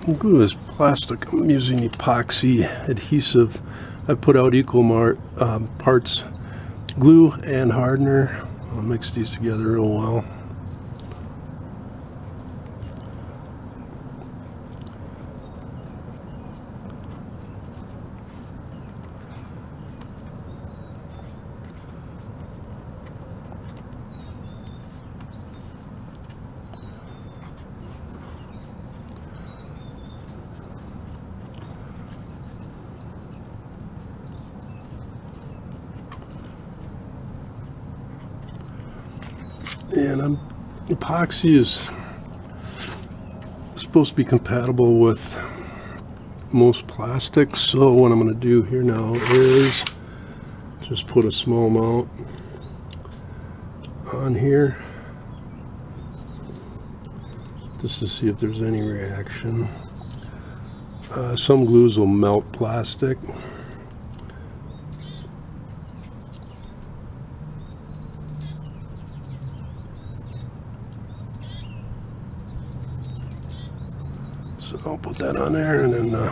Glue is plastic. I'm using epoxy adhesive. I put out equal parts glue and hardener. I'll mix these together real well. And epoxy is supposed to be compatible with most plastics, so what I'm going to do here now is just put a small amount on here just to see if there's any reaction. Some glues will melt plastic. So I'll put that on there and then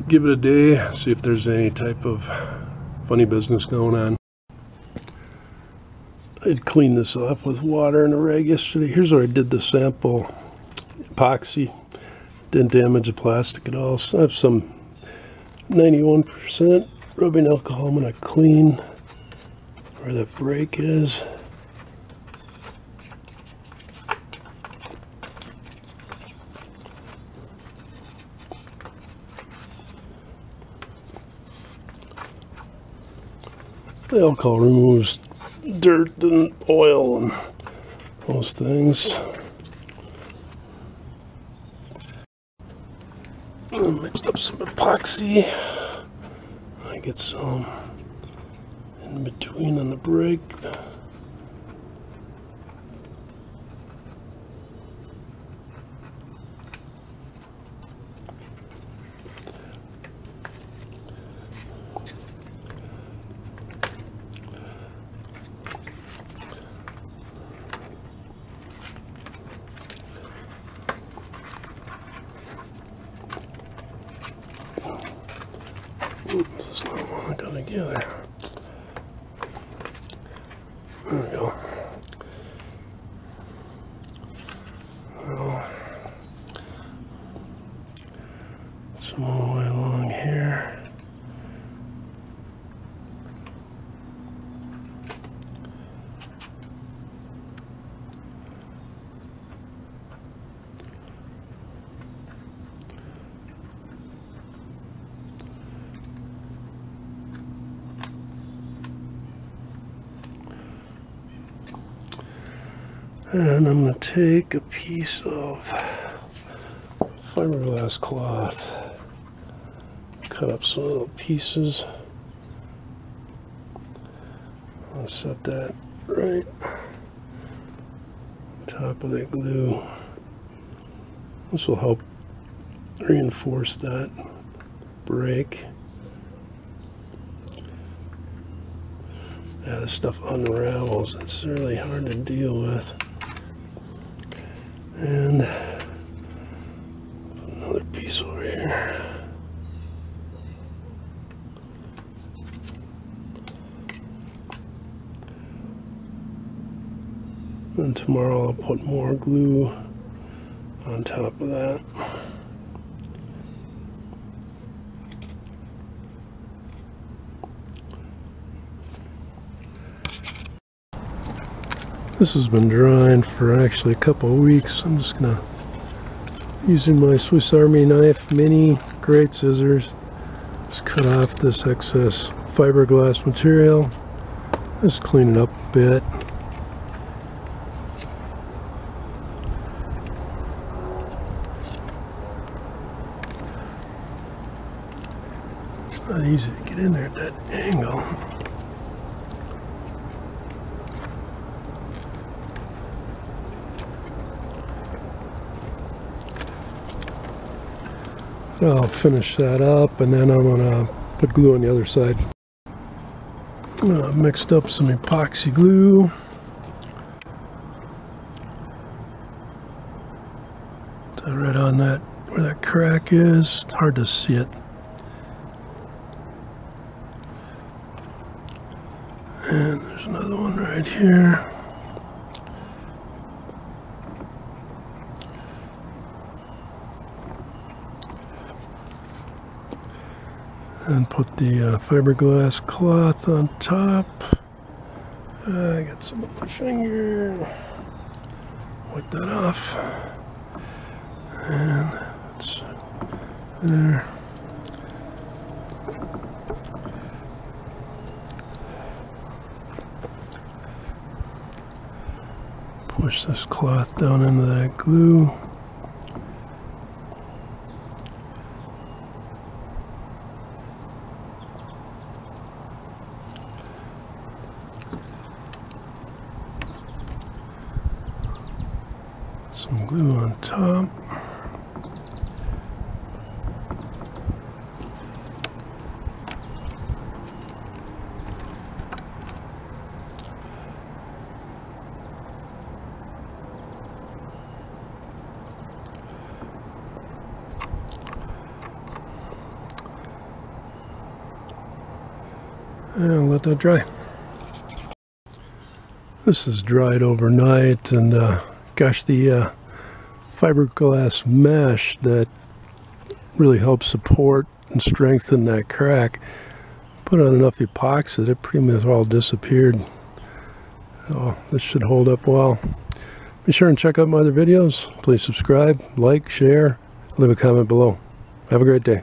give it a day, see if there's any type of funny business going on. I'd cleaned this off with water and a rag yesterday. Here's where I did the sample epoxy. Didn't damage the plastic at all. So I have some 91% rubbing alcohol. I'm going to clean where the break is. The alcohol removes dirt and oil and those things. I mixed up some epoxy. I get some in between on the break. It's not want to go together. There we go. Well, some all the way along here. And I'm going to take a piece of fiberglass cloth, cut up some little pieces. I'll set that right on top of the glue. This will help reinforce that break. Yeah, this stuff unravels. It's really hard to deal with. And another piece over here. And tomorrow I'll put more glue on top of that. This has been drying for actually a couple of weeks. I'm just gonna, using my Swiss Army knife mini great scissors, just cut off this excess fiberglass material. Just clean it up a bit. It's not easy to get in there at that angle. I'll finish that up and then I'm going to put glue on the other side. Mixed up some epoxy glue. Right on that where that crack is. It's hard to see it. And there's another one right here. And put the fiberglass cloth on top. I got some on my finger. Wipe that off. And it's there. Push this cloth down into that glue. Some glue on top. And let that dry. This is dried overnight, and gosh, the fiberglass mesh that really helps support and strengthen that crack. Put on enough epoxy, it pretty much all disappeared. So this should hold up well. Be sure and check out my other videos. Please subscribe, like, share, leave a comment below. Have a great day.